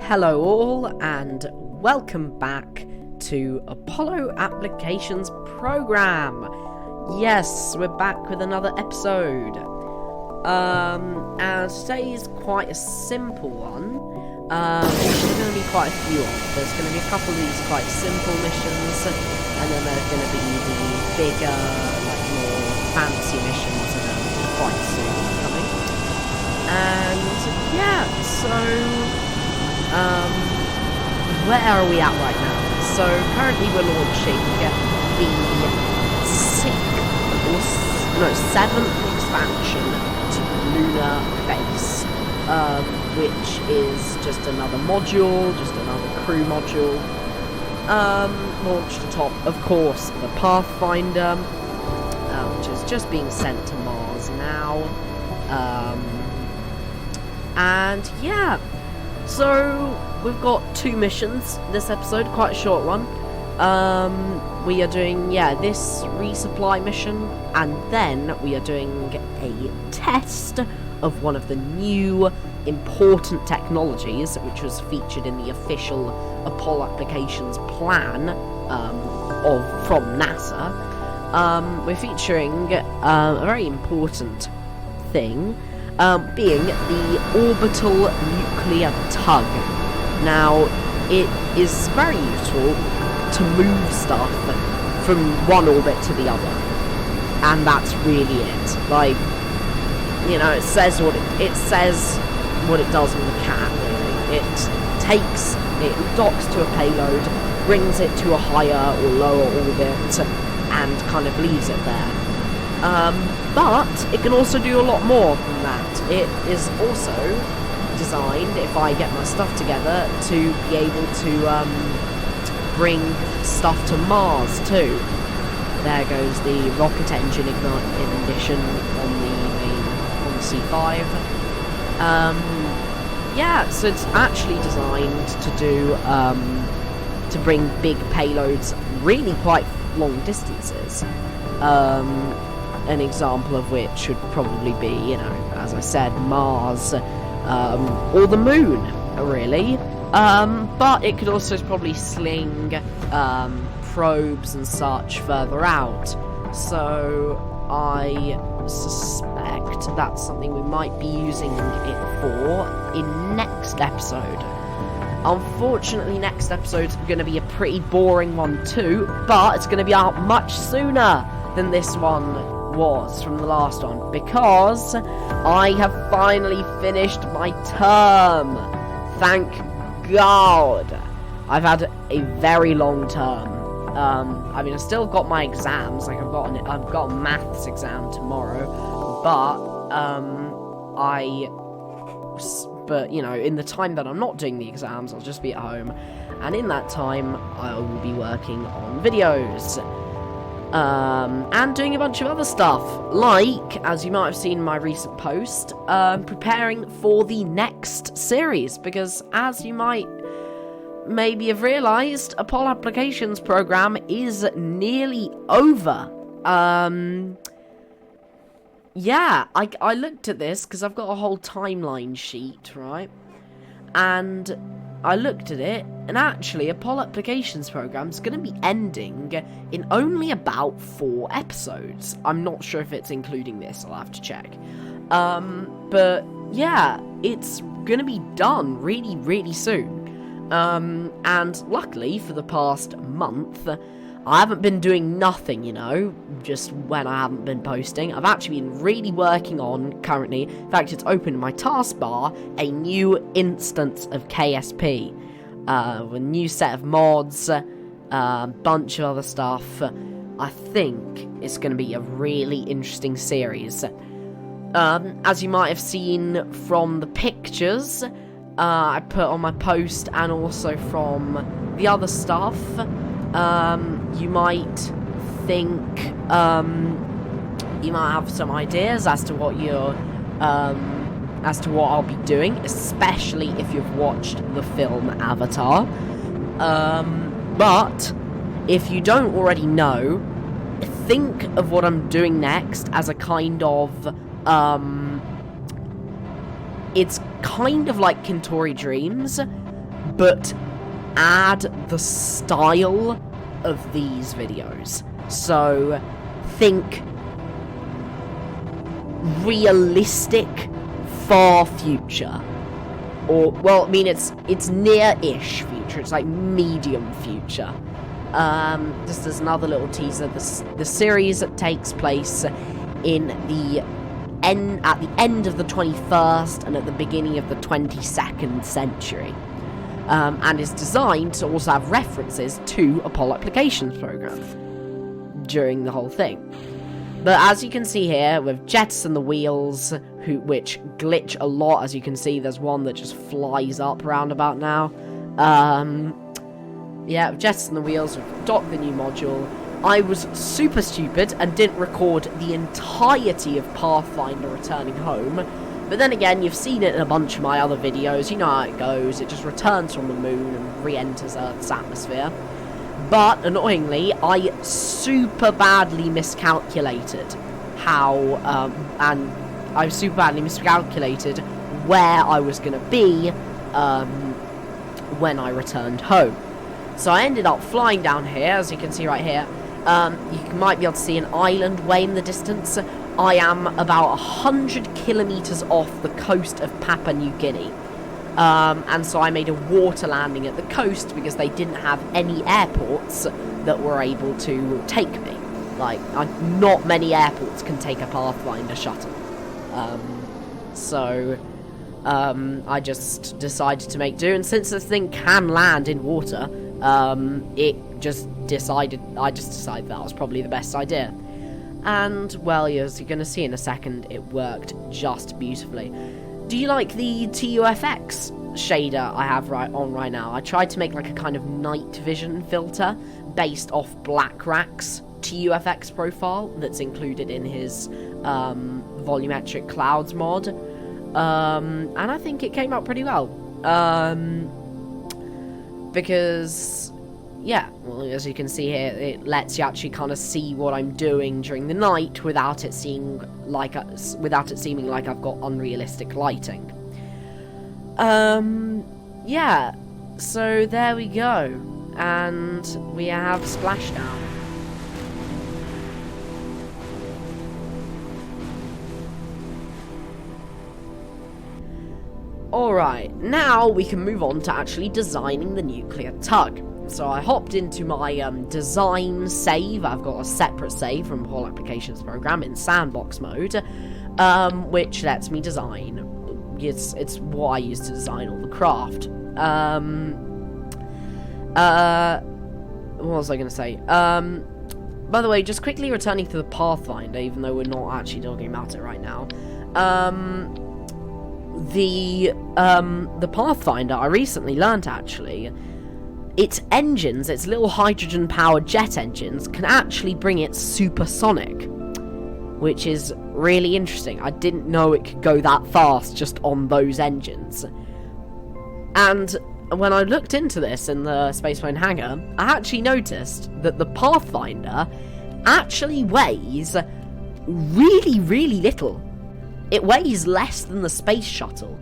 Hello all, and welcome back to Apollo Applications Program. Yes, we're back with another episode. And today's quite a simple one. There's going to be quite a few of. There's going to be a couple of these quite simple missions, and then there's going to be the bigger, more fancy missions that are quite soon coming. And yeah, so where are we at right now? So currently we're launching the seventh expansion to Lunar Base, which is just another module, just another crew module, launched atop, of course, the Pathfinder, which is just being sent to Mars now, and yeah, so we've got two missions this episode, quite a short one. We are doing, this resupply mission, and then we are doing a test of one of the new important technologies, which was featured in the official Apollo Applications plan from NASA. We're featuring a very important thing, being the orbital nuclear tug. Now, it is very useful to move stuff from one orbit to the other, and that's really it. Like, you know, it says what it does on the cat. Really, it docks to a payload, brings it to a higher or lower orbit, and kind of leaves it there. But it can also do a lot more than that. It is also designed, if I get my stuff together, to be able to bring stuff to Mars too. There goes the rocket engine ignition on the C5. So it's actually designed to do to bring big payloads really quite long distances. An example of which would probably be, as I said, Mars, or the Moon, really. But it could also probably sling probes and such further out. So I suspect that's something we might be using it for in next episode. Unfortunately, next episode's going to be a pretty boring one too, but it's going to be out much sooner than this one was from the last one, because I have finally finished my term. Thank God. I've had a very long term. I've still got my exams. Like I've got a maths exam tomorrow, but in the time that I'm not doing the exams, I'll just be at home, and in that time I will be working on videos. And doing a bunch of other stuff, like, as you might have seen in my recent post, preparing for the next series, because as you might maybe have realised, Apollo Applications Program is nearly over. I looked at this, because I've got a whole timeline sheet, right, and I looked at it, and actually, Apollo Applications Program is going to be ending in only about 4 episodes. I'm not sure if it's including this, I'll have to check. But yeah, it's going to be done really, really soon. And luckily, for the past month, I haven't been doing nothing, just when I haven't been posting. I've actually been really working on, currently, in fact, it's open in my taskbar, a new instance of KSP. A new set of mods, a bunch of other stuff. I think it's going to be a really interesting series. As you might have seen from the pictures I put on my post, and also from the other stuff, you might think, you might have some ideas as to what I'll be doing, especially if you've watched the film Avatar. But if you don't already know, think of what I'm doing next as a kind of it's kind of like Kintori Dreams, but add the style of these videos. So think realistic, far future. Or, well, I mean, it's near-ish future. It's like medium future. Just as another little teaser, the series takes place in at the end of the 21st and at the beginning of the 22nd century. And is designed to also have references to Apollo Applications Program during the whole thing. But as you can see here, with jets and the wheels, which glitch a lot, as you can see, there's one that just flies up round about now. Yeah, with jets and the wheels, we've docked the new module. I was super stupid and didn't record the entirety of Pathfinder returning home. But then again, you've seen it in a bunch of my other videos, you know how it goes. It just returns from the moon and re-enters Earth's atmosphere. But, annoyingly, I super badly miscalculated where I was going to be when I returned home. So I ended up flying down here, as you can see right here. You might be able to see an island way in the distance. I am about 100 kilometers off the coast of Papua New Guinea. And so I made a water landing at the coast because they didn't have any airports that were able to take me. Like, not many airports can take a Pathfinder shuttle. I just decided to make do, and since this thing can land in water, I just decided that was probably the best idea. And, well, as you're going to see in a second, it worked just beautifully. Do you like the TUFX shader I have right now? I tried to make like a kind of night vision filter based off Blackrak's TUFX profile that's included in his volumetric clouds mod. And I think it came out pretty well. Because, yeah, well, as you can see here, it lets you actually kind of see what I'm doing during the night without it seeming like I've got unrealistic lighting. Yeah, so there we go, and we have splashdown. Alright, now we can move on to actually designing the nuclear tug. So I hopped into my design save. I've got a separate save from Apollo Applications Program in sandbox mode, which lets me design. It's what I use to design all the craft. What was I going to say? By the way, just quickly returning to the Pathfinder, even though we're not actually talking about it right now. The Pathfinder, I recently learnt actually, its engines, its little hydrogen-powered jet engines, can actually bring it supersonic, which is really interesting. I didn't know it could go that fast just on those engines. And when I looked into this in the Spaceplane hangar, I actually noticed that the Pathfinder actually weighs really, really little. It weighs less than the Space Shuttle,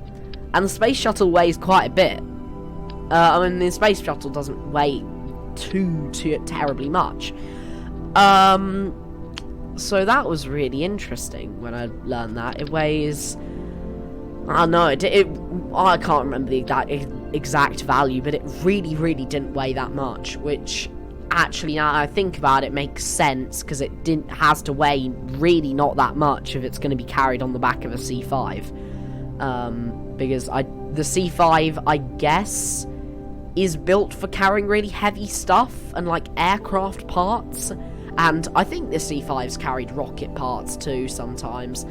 and the Space Shuttle weighs quite a bit. I mean, the Space Shuttle doesn't weigh too terribly much. So that was really interesting when I learned that. It weighs, I don't know, I can't remember the exact value, but it really, really didn't weigh that much, which actually, now I think about it, makes sense, because it has to weigh really not that much if it's going to be carried on the back of a C5. Because the C5, I guess, is built for carrying really heavy stuff and like aircraft parts, and I think the C5's carried rocket parts too sometimes,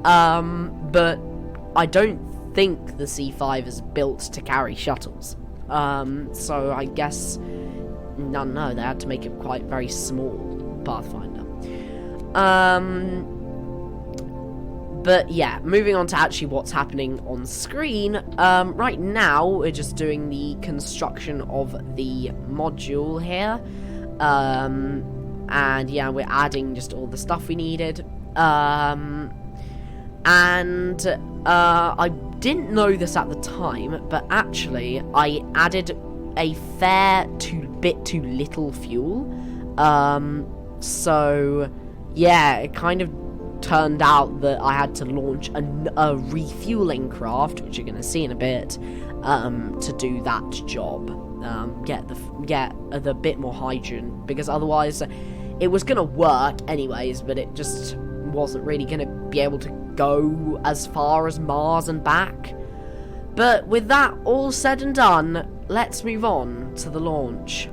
but I don't think the C5 is built to carry shuttles, so I guess no, they had to make it quite very small Pathfinder. But yeah, moving on to actually what's happening on screen. Right now, we're just doing the construction of the module here. And yeah, we're adding just all the stuff we needed. And I didn't know this at the time, but actually I added a fair bit too little fuel. So yeah, it kind of turned out that I had to launch a refueling craft, which you're going to see in a bit, to do that job. Get the bit more hydrogen, because otherwise it was going to work anyways, but it just wasn't really going to be able to go as far as Mars and back. But with that all said and done, let's move on to the launch.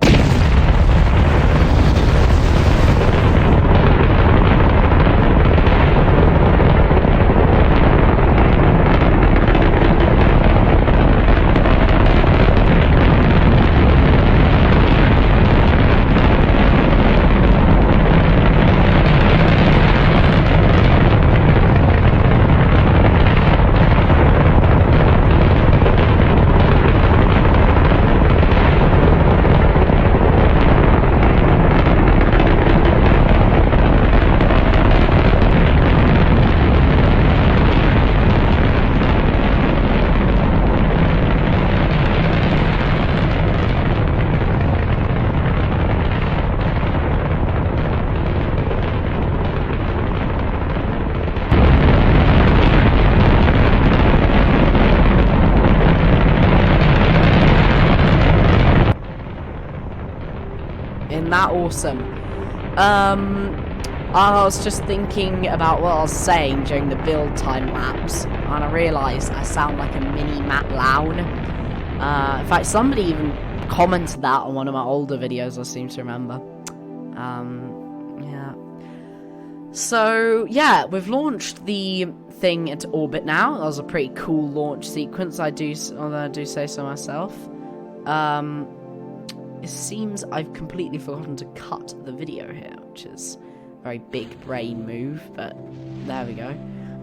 Isn't that awesome? I was just thinking about what I was saying during the build time lapse, and I realised I sound like a mini Matt Lown. In fact, somebody even commented that on one of my older videos, I seem to remember. Yeah. So, yeah, we've launched the thing into orbit now. That was a pretty cool launch sequence, although I do say so myself. It seems I've completely forgotten to cut the video here, which is a very big brain move, but there we go.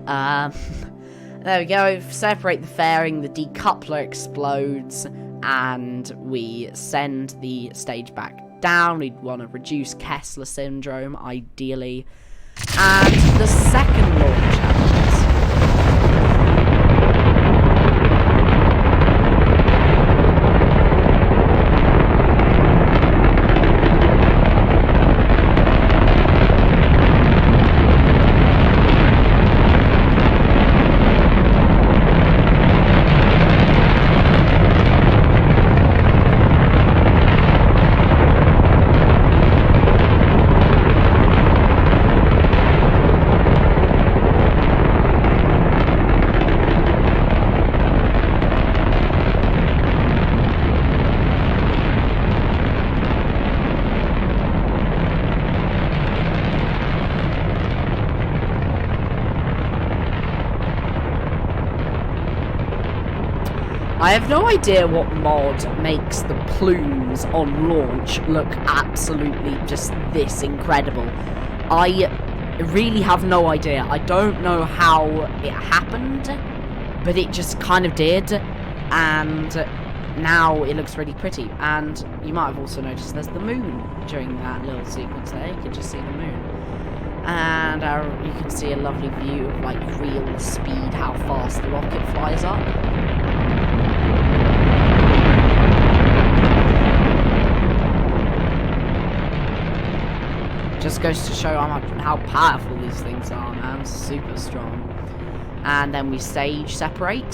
There we go, separate the fairing, the decoupler explodes, and we send the stage back down. We'd want to reduce Kessler syndrome, ideally. And the second launch happens. I have no idea what mod makes the plumes on launch look absolutely just this incredible. I really have no idea. I don't know how it happened, but it just kind of did, and now it looks really pretty. And you might have also noticed there's the moon during that little sequence there. You can just see the moon. And you can see a lovely view of like real speed, how fast the rocket flies up. Just goes to show how powerful these things are, man. Super strong. And then we stage separate.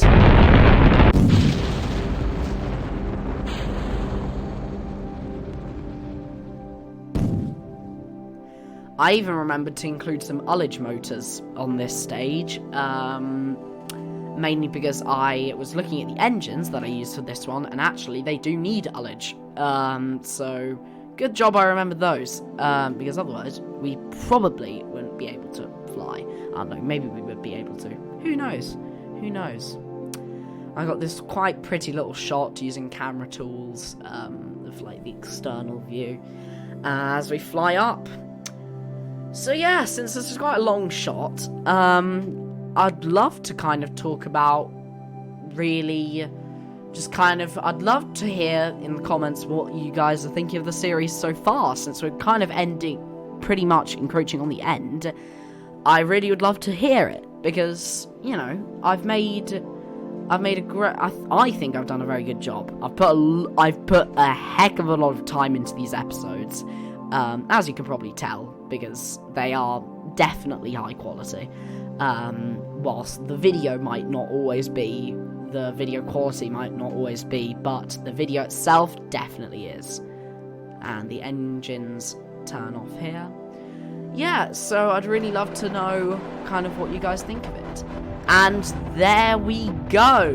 I even remembered to include some ullage motors on this stage, mainly because I was looking at the engines that I used for this one, and actually they do need ullage. So good job I remembered those, because otherwise we probably wouldn't be able to fly. I don't know, maybe we would be able to. Who knows? Who knows? I got this quite pretty little shot using camera tools of like the external view as we fly up. So yeah, since this is quite a long shot, I'd love to kind of talk about really just kind of, I'd love to hear in the comments what you guys are thinking of the series so far, since we're kind of ending, pretty much encroaching on the end. I really would love to hear it. because, you know, I think I've done a very good job. I've put a heck of a lot of time into these episodes, as you can probably tell, because they are definitely high quality. Whilst the video quality might not always be, but the video itself definitely is. And the engines turn off here. Yeah, so I'd really love to know kind of what you guys think of it. And there we go.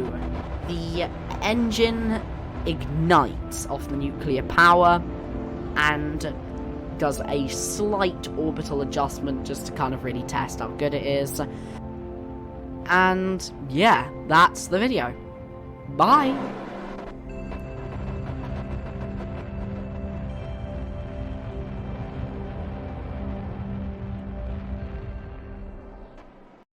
The engine ignites off the nuclear power and does a slight orbital adjustment just to kind of really test how good it is. And yeah, that's the video. Bye!